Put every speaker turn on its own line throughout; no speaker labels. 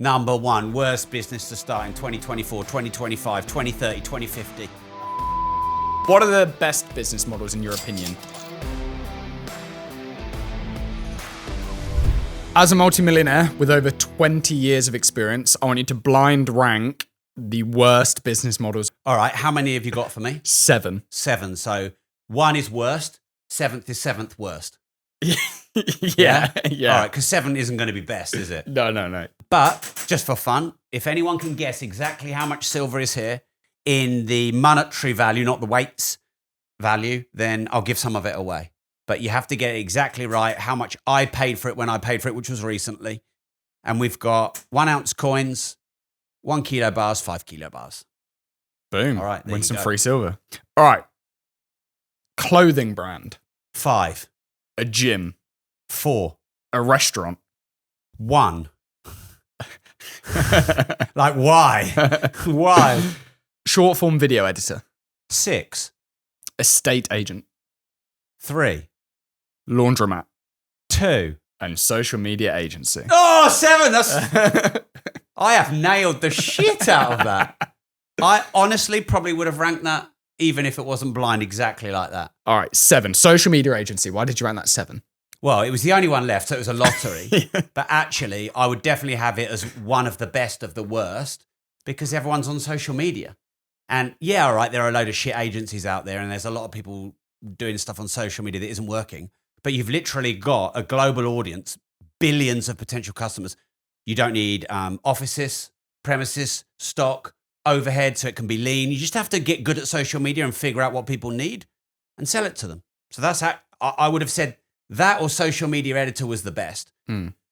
Number one, worst business to start in 2024, 2025, 2030, 2050.
What are the best business models in your opinion? As a multimillionaire with over 20 years of experience, I want you to blind rank the worst business models.
All right, how many have you got for me?
7.
7. So 1 is worst, 7th is 7th worst.
Yeah.
All right, because 7 isn't going to be best, is it?
No.
But just for fun, if anyone can guess exactly how much silver is here in the monetary value, not the weights value, then I'll give some of it away. But you have to get it exactly right, how much I paid for it when I paid for it, which was recently. And we've got 1 ounce coins, 1 kilo bars, 5 kilo bars.
Boom.
All right, there
Win
you
some
go.
free silver. All right. Clothing brand.
5,
A gym.
4,
A restaurant.
1. Like, why? Why?
Short form video editor.
6,
Estate agent.
3,
Laundromat.
2.
And social media agency.
Oh, 7. That's. I have nailed the shit out of that. I honestly probably would have ranked that even if it wasn't blind exactly like that.
All right, 7. Social media agency. Why did you rank that 7?
Well, it was the only one left, so it was a lottery. But actually, I would definitely have it as one of the best of the worst because everyone's on social media. And yeah, all right, there are a load of shit agencies out there and there's a lot of people doing stuff on social media that isn't working. But you've literally got a global audience, billions of potential customers. You don't need offices, premises, stock, overhead, so it can be lean. You just have to get good at social media and figure out what people need and sell it to them. So that's how I would have said that, or social media editor was the best.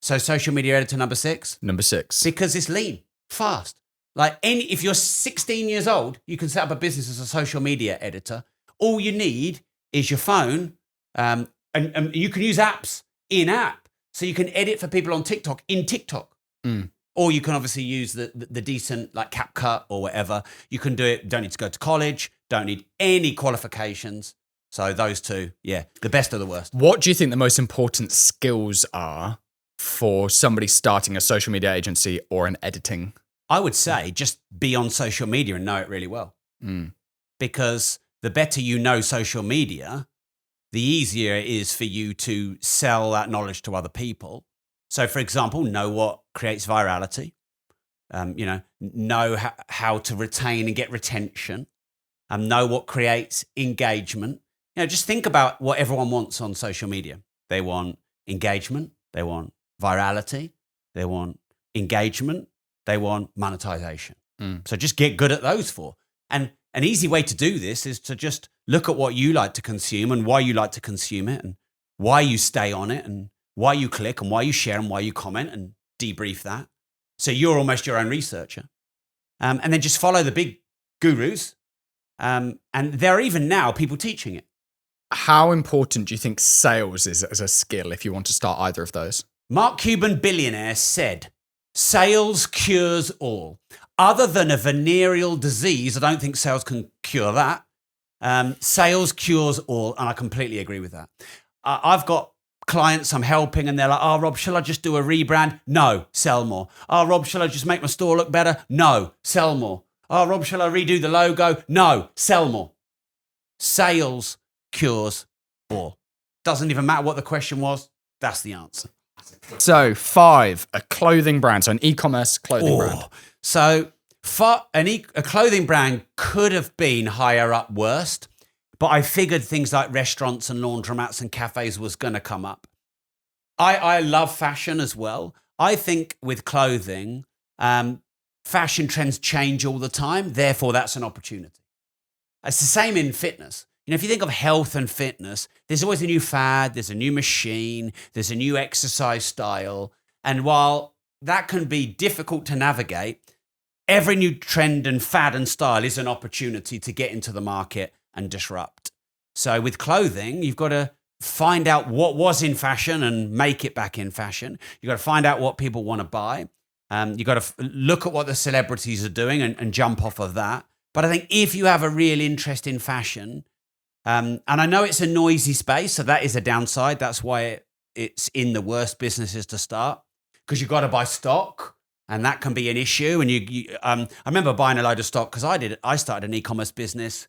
So social media editor number 6?
Number 6.
Because it's lean, fast. Like if you're 16 years old, you can set up a business as a social media editor. All you need is your phone, and you can use apps in app. So you can edit for people on TikTok in TikTok. Or you can obviously use the decent like CapCut or whatever. You can do it, don't need to go to college, don't need any qualifications. So those two, yeah, the best of the worst.
What do you think the most important skills are for somebody starting a social media agency or an editing?
I would say just be on social media and know it really well. Because the better you know social media, the easier it is for you to sell that knowledge to other people. So, for example, know what creates virality, know how to retain and get retention, know what creates engagement. Just think about what everyone wants on social media. They want engagement, they want virality, they want engagement, they want monetization. So just get good at those 4. And an easy way to do this is to just look at what you like to consume and why you like to consume it and why you stay on it and why you click and why you share and why you comment and debrief that. So you're almost your own researcher. And then just follow the big gurus. And there are even now people teaching it.
How important do you think sales is as a skill if you want to start either of those?
Mark Cuban, billionaire, said, sales cures all. Other than a venereal disease, I don't think sales can cure that. Sales cures all. And I completely agree with that. I've got clients I'm helping and they're like, oh, Rob, shall I just do a rebrand? No, sell more. Oh, Rob, shall I just make my store look better? No, sell more. Oh, Rob, shall I redo the logo? No, sell more. Sales cures all. Doesn't even matter what the question was. That's the answer.
So 5, a clothing brand. So an e-commerce clothing brand.
So a clothing brand could have been higher up worst. But I figured things like restaurants and laundromats and cafes was going to come up. I love fashion as well. I think with clothing, fashion trends change all the time. Therefore, that's an opportunity. It's the same in fitness. If you think of health and fitness, there's always a new fad, there's a new machine, there's a new exercise style. And while that can be difficult to navigate, every new trend and fad and style is an opportunity to get into the market and disrupt. So with clothing, you've got to find out what was in fashion and make it back in fashion. You've got to find out what people want to buy. You've got to look at what the celebrities are doing and jump off of that. But I think if you have a real interest in fashion, and I know it's a noisy space, so that is a downside. That's why it's in the worst businesses to start, because you've got to buy stock. And that can be an issue. And I remember buying a load of stock because I started an e-commerce business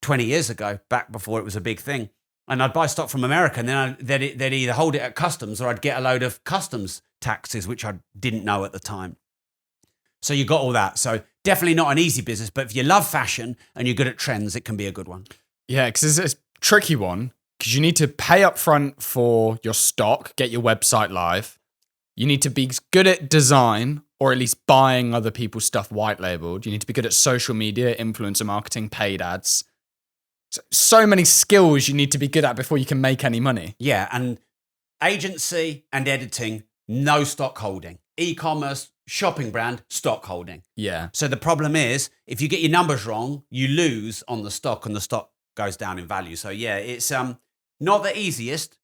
20 years ago, back before it was a big thing. And I'd buy stock from America, and then they'd either hold it at customs or I'd get a load of customs taxes, which I didn't know at the time. So you got all that. So definitely not an easy business, but if you love fashion and you're good at trends, it can be a good one.
Yeah, because it's a tricky one, because you need to pay up front for your stock, get your website live. You need to be good at design, or at least buying other people's stuff white labeled. You need to be good at social media, influencer marketing, paid ads. So many skills you need to be good at before you can make any money.
Yeah, and agency and editing, no stock holding. E-commerce, shopping brand, stock holding.
Yeah.
So the problem is, if you get your numbers wrong, you lose on the stock and the stock goes down in value. So yeah, it's not the easiest,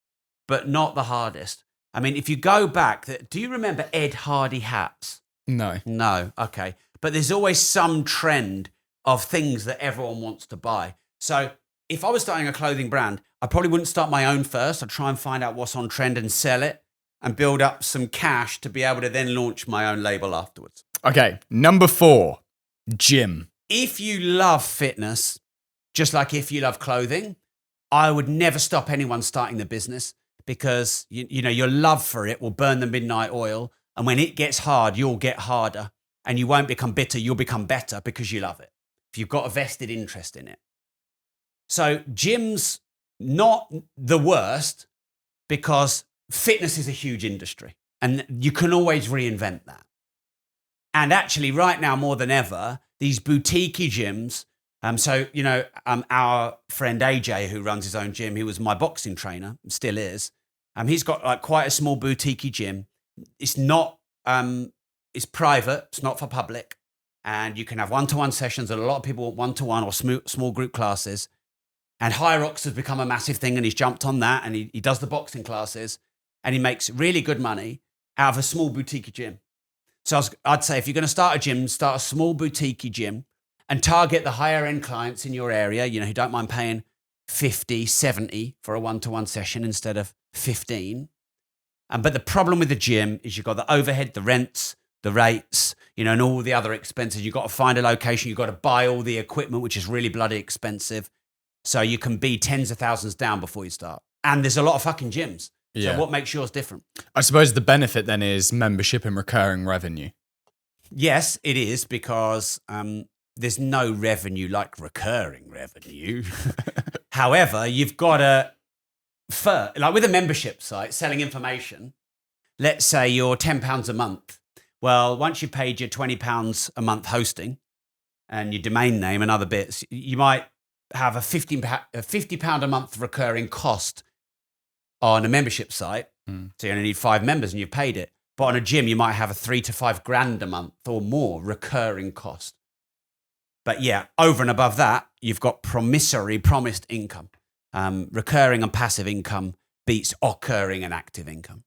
but not the hardest. I mean, if you go back, do you remember Ed Hardy hats?
No.
No, okay. But there's always some trend of things that everyone wants to buy. So if I was starting a clothing brand, I probably wouldn't start my own first. I'd try and find out what's on trend and sell it and build up some cash to be able to then launch my own label afterwards.
Okay, number 4, gym.
If you love fitness, just like if you love clothing, I would never stop anyone starting the business, because you know your love for it will burn the midnight oil. And when it gets hard, you'll get harder, and you won't become bitter. You'll become better because you love it. If you've got a vested interest in it. So gym's not the worst, because fitness is a huge industry and you can always reinvent that. And actually right now more than ever, these boutique gyms. So, you know, our friend AJ, who runs his own gym, he was my boxing trainer, still is. He's got like quite a small boutique gym. It's not, it's private. It's not for public. And you can have one-to-one sessions. And a lot of people want one-to-one or small group classes. And Hyrox has become a massive thing, and he's jumped on that, and he does the boxing classes, and he makes really good money out of a small boutique gym. So I'd say if you're going to start a gym, start a small boutique gym and target the higher end clients in your area, you know, who don't mind paying 50, 70 for a one-to-one session instead of 15. But the problem with the gym is you've got the overhead, the rents, the rates, you know, and all the other expenses. You've got to find a location. You've got to buy all the equipment, which is really bloody expensive. So you can be tens of thousands down before you start. And there's a lot of fucking gyms.
Yeah.
So what makes yours different?
I suppose the benefit then is membership and recurring revenue.
Yes, it is, because there's no revenue like recurring revenue. However, you've got to, like with a membership site, selling information, let's say you're £10 a month. Well, once you've paid your £20 a month hosting and your domain name and other bits, you might have a £50 a month recurring cost on a membership site. So you only need 5 members and you've paid it. But on a gym, you might have a $3,000 to $5,000 a month or more recurring cost. But yeah, over and above that, you've got promised income. Recurring and passive income beats occurring and active income.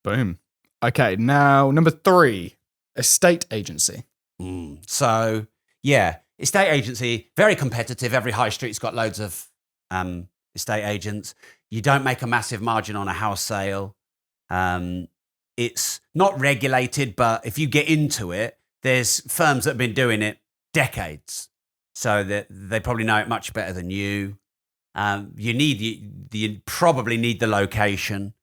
Boom. Okay, now number 3, estate agency.
So yeah, estate agency, very competitive. Every high street's got loads of estate agents. You don't make a massive margin on a house sale. It's not regulated, but if you get into it, there's firms that have been doing it decades. So that they probably know it much better than you. You probably need the location.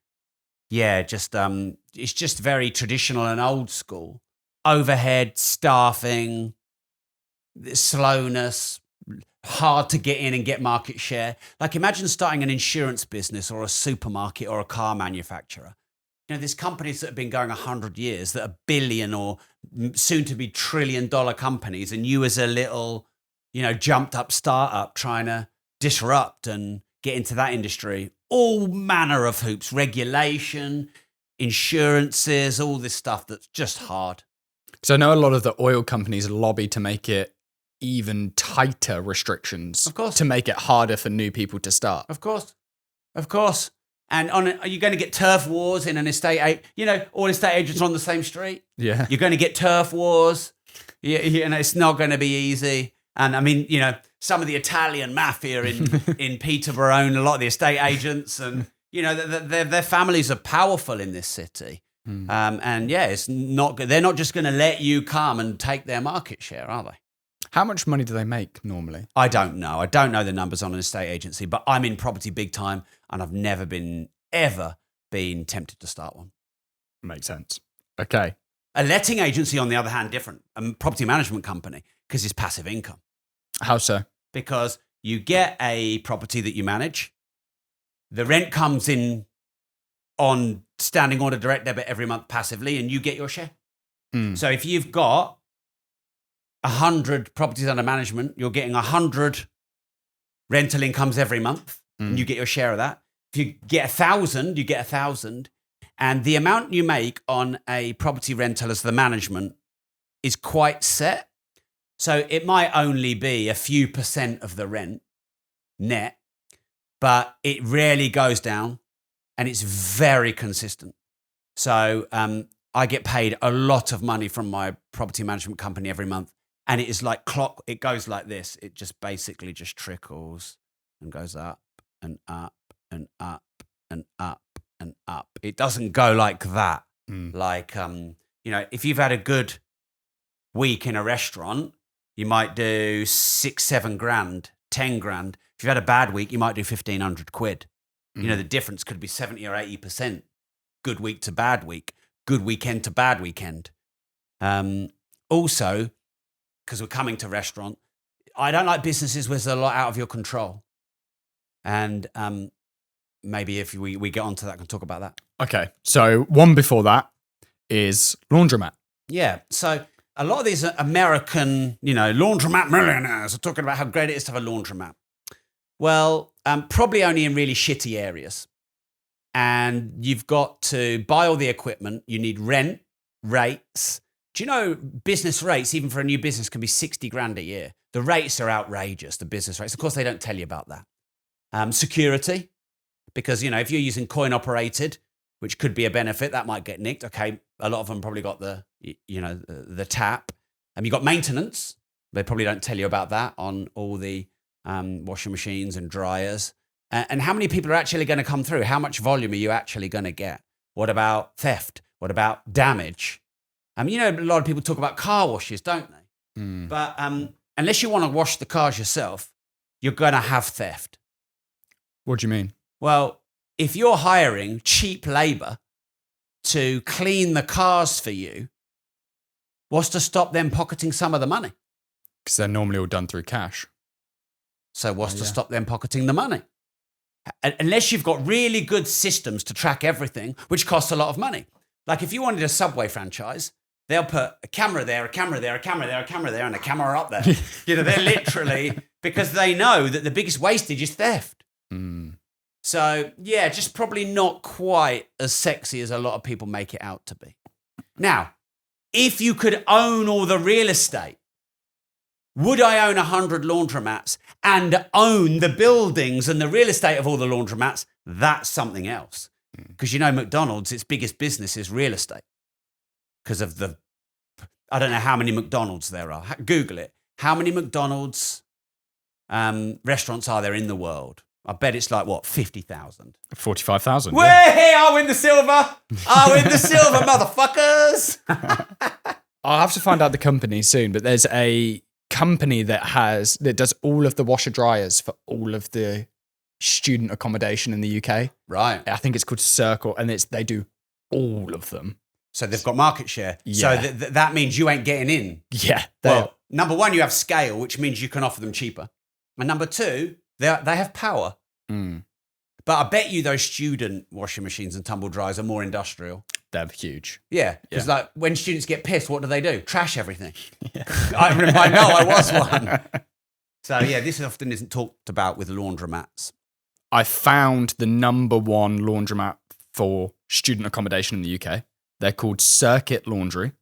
Yeah, it's just very traditional and old school. Overhead, staffing, slowness, hard to get in and get market share. Like imagine starting an insurance business or a supermarket or a car manufacturer. You know, there's companies that have been going 100 years that are billion or soon to be $1 trillion companies. And you as a little, you know, jumped up startup trying to disrupt and get into that industry. All manner of hoops, regulation, insurances, all this stuff that's just hard.
So I know a lot of the oil companies lobby to make it even tighter restrictions.
Of course.
To make it harder for new people to start.
Of course. And are you going to get turf wars in an estate? You know, all estate agents are on the same street.
Yeah.
You're going to get turf wars. You know, it's not going to be easy. And I mean, you know, some of the Italian mafia in Peterborough own a lot of the estate agents, and you know, their families are powerful in this city. And yeah, it's not good. They're not just going to let you come and take their market share, are they?
How much money do they make normally?
I don't know. I don't know the numbers on an estate agency, but I'm in property big time and I've never ever been tempted to start one.
Makes sense. Okay.
A letting agency, on the other hand, different. A property management company, because it's passive income.
How so?
Because you get a property that you manage. The rent comes in on standing order direct debit every month passively, and you get your share. So if you've got 100 properties under management, you're getting 100 rental incomes every month, and you get your share of that. If you get 1,000, you get 1,000. And the amount you make on a property rental as the management is quite set. So it might only be a few % of the rent net, but it rarely goes down and it's very consistent. So I get paid a lot of money from my property management company every month. And it is like clock. It goes like this. It just basically just trickles and goes up and up and up and up and up. It doesn't go like that. Like, if you've had a good week in a restaurant, you might do 6-7 grand, 10 grand. If you've had a bad week, you might do 1,500 quid. The difference could be 70 or 80%. Good week to bad week, good weekend to bad weekend. Also, because we're coming to restaurant, I don't like businesses where there's a lot out of your control. And maybe if we get onto that, I can talk about that.
Okay. So one before that is Laundromat.
Yeah. So a lot of these American, laundromat millionaires are talking about how great it is to have a laundromat. Well, probably only in really shitty areas. And you've got to buy all the equipment. You need rent, rates. Do you know business rates, even for a new business, can be 60 grand a year? The rates are outrageous, the business rates. Of course, they don't tell you about that. Security, because, if you're using coin operated, which could be a benefit, that might get nicked. Okay, a lot of them probably got the tap. You've got maintenance. They probably don't tell you about that on all the washing machines and dryers. And how many people are actually going to come through? How much volume are you actually going to get? What about theft? What about damage? A lot of people talk about car washes, don't they? But unless you want to wash the cars yourself, you're going to have theft.
What do you mean?
Well, if you're hiring cheap labor to clean the cars for you, what's to stop them pocketing some of the money?
Because they're normally all done through cash.
So what's to stop them pocketing the money? Unless you've got really good systems to track everything, which costs a lot of money. Like if you wanted a Subway franchise, they'll put a camera there, a camera there, a camera there, a camera there, and a camera up there. They're literally, because they know that the biggest wastage is theft. So yeah, just probably not quite as sexy as a lot of people make it out to be. Now, if you could own all the real estate, would I own 100 laundromats and own the buildings and the real estate of all the laundromats? That's something else. Because McDonald's, its biggest business is real estate. Because of I don't know how many McDonald's there are. Google it. How many McDonald's restaurants are there in the world? I bet it's like, 50,000?
45,000.
Way, I'll win the silver. I'll win the silver, motherfuckers.
I'll have to find out the company soon, but there's a company that does all of the washer dryers for all of the student accommodation in the UK.
Right.
I think it's called Circle, and they do all of them.
So they've got market share.
Yeah.
So that means you ain't getting in.
Yeah.
Well, number one, you have scale, which means you can offer them cheaper. And number two, they have power. But I bet you those student washing machines and tumble dryers are more industrial.
They're huge.
Yeah. Because like when students get pissed, what do? Trash everything. Yeah. I know I was one. So yeah, this often isn't talked about with laundromats.
I found the number one laundromat for student accommodation in the UK. They're called Circuit Laundry.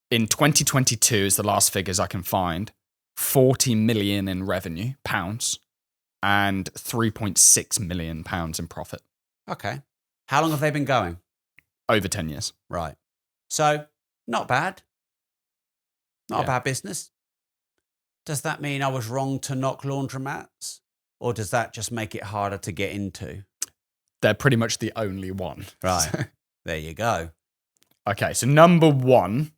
In 2022 is the last figures I can find. 40 million in revenue, pounds, and 3.6 million pounds in profit.
Okay. How long have they been going?
Over 10 years.
Right. So not bad. Not a bad business. Does that mean I was wrong to knock laundromats? Or does that just make it harder to get into?
They're pretty much the only one.
Right. There you go.
Okay, so number one.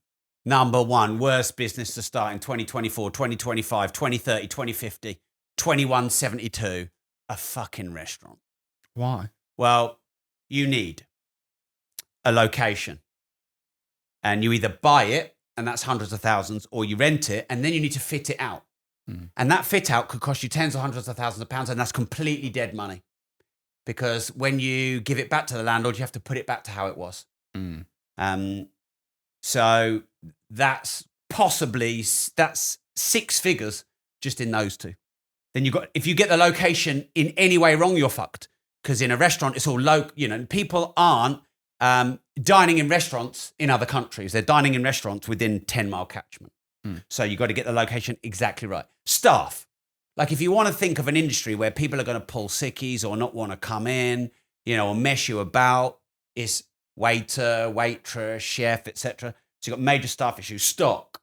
Number one, worst business to start in 2024, 2025, 2030, 2050, 2172, a fucking restaurant.
Why?
Well, you need a location. And you either buy it, and that's hundreds of thousands, or you rent it, and then you need to fit it out. And that fit out could cost you tens or hundreds of thousands of pounds, and that's completely dead money. Because when you give it back to the landlord, you have to put it back to how it was. So that's six figures just in those two. Then if you get the location in any way wrong, you're fucked. Because in a restaurant, it's all low. People aren't dining in restaurants in other countries. They're dining in restaurants within 10-mile catchment. So you've got to get the location exactly right. Staff. Like if you want to think of an industry where people are going to pull sickies or not want to come in, or mess you about, it's waiter, waitress, chef, etc. So you've got major staff issues. Stock.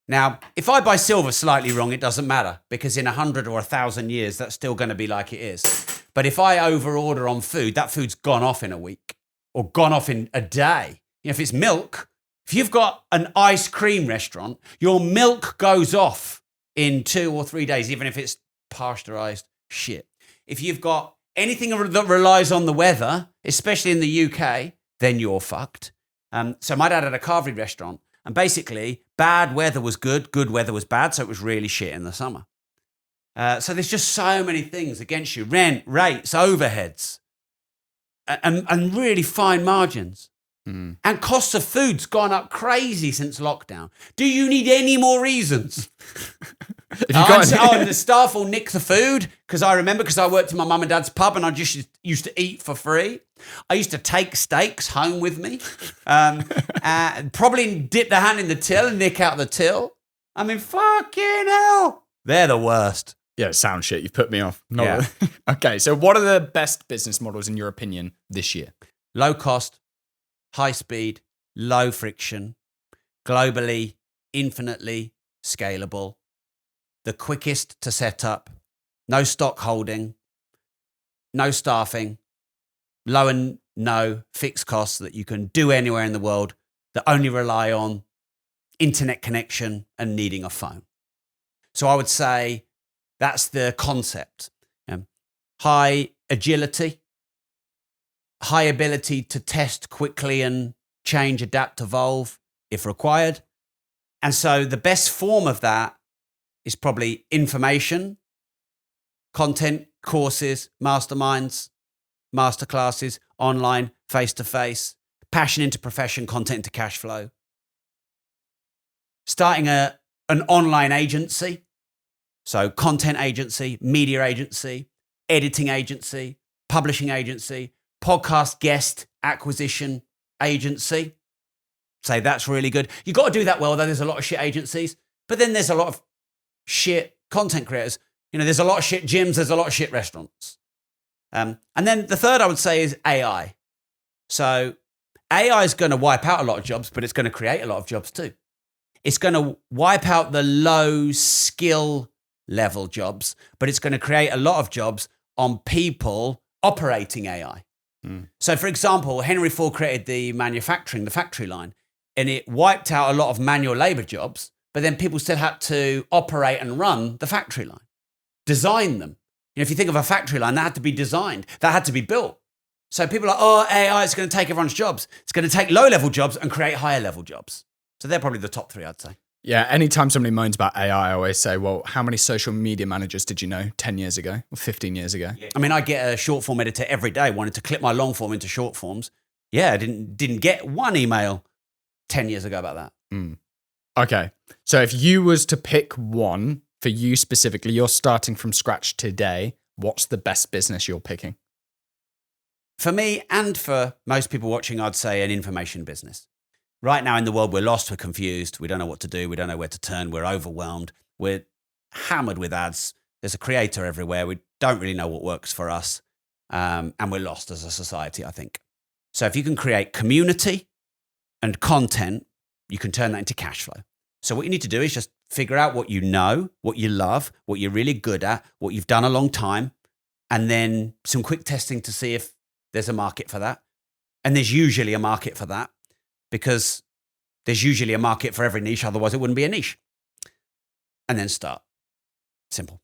Now, if I buy silver slightly wrong, it doesn't matter because in 100 or 1,000 years, that's still going to be like it is. But if I overorder on food, that food's gone off in a week or gone off in a day. If it's milk, if you've got an ice cream restaurant, your milk goes off in 2 or 3 days, even if it's pasteurized shit. If you've got anything that relies on the weather, especially in the UK, then you're fucked. So my dad had a carvery restaurant, and basically bad weather was good, good weather was bad, so it was really shit in the summer. So there's just so many things against you. Rent, rates, overheads, and really fine margins. And costs of food's gone up crazy since lockdown. Do you need any more reasons? And the staff will nick the food because I remember because I worked in my mum and dad's pub and I just used to eat for free. I used to take steaks home with me, and probably dip the hand in the till and nick out the till. I mean, fucking hell, they're the worst.
Yeah, sound shit. You've put me off.
Yeah.
Okay, so what are the best business models in your opinion this year?
Low cost, high speed, low friction, globally, infinitely scalable, the quickest to set up, no stock holding, no staffing, low and no fixed costs that you can do anywhere in the world that only rely on internet connection and needing a phone. So I would say that's the concept. High agility, high ability to test quickly and change, adapt, evolve if required. And so the best form of that is probably information, content, courses, masterminds, masterclasses, online, face-to-face, passion into profession, content into cash flow. Starting an online agency, so content agency, media agency, editing agency, publishing agency, podcast guest acquisition agency. Say that's really good. You've got to do that well, though. There's a lot of shit agencies, but then there's a lot of shit content creators. There's a lot of shit gyms. There's a lot of shit restaurants. And then the third I would say is AI. So AI is going to wipe out a lot of jobs, but it's going to create a lot of jobs too. It's going to wipe out the low skill level jobs, but it's going to create a lot of jobs on people operating AI. So for example, Henry Ford created the factory line, and it wiped out a lot of manual labor jobs, but then people still had to operate and run the factory line, design them. If you think of a factory line, that had to be designed, that had to be built. So people are like, oh, AI is going to take everyone's jobs. It's going to take low-level jobs and create higher-level jobs. So they're probably the top three, I'd say.
Yeah, anytime somebody moans about AI, I always say, well, how many social media managers did you know 10 years ago or 15 years ago?
Yeah. I mean, I get a short form editor every day, wanted to clip my long form into short forms. Yeah, I didn't get one email 10 years ago about that.
Okay, so if you was to pick one for you specifically, you're starting from scratch today, what's the best business you're picking?
For me and for most people watching, I'd say an information business. Right now in the world, we're lost, we're confused, we don't know what to do, we don't know where to turn, we're overwhelmed, we're hammered with ads, there's a creator everywhere, we don't really know what works for us, and we're lost as a society, I think. So if you can create community and content, you can turn that into cash flow. So what you need to do is just figure out what you know, what you love, what you're really good at, what you've done a long time, and then some quick testing to see if there's a market for that. And there's usually a market for that because there's usually a market for every niche. Otherwise, it wouldn't be a niche. And then start. Simple.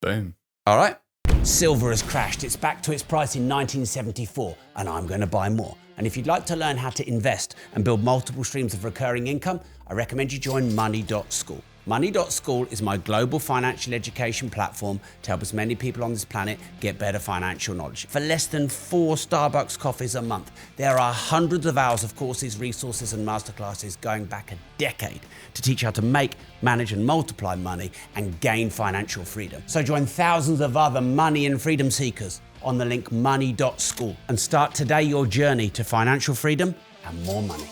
Boom.
All right. Silver has crashed. It's back to its price in 1974, and I'm going to buy more. And if you'd like to learn how to invest and build multiple streams of recurring income, I recommend you join Money.School. Money.School is my global financial education platform to help as many people on this planet get better financial knowledge. For less than 4 Starbucks coffees a month, there are hundreds of hours of courses, resources, and masterclasses going back a decade to teach how to make, manage, and multiply money and gain financial freedom. So join thousands of other money and freedom seekers on the link money.school and start today your journey to financial freedom and more money.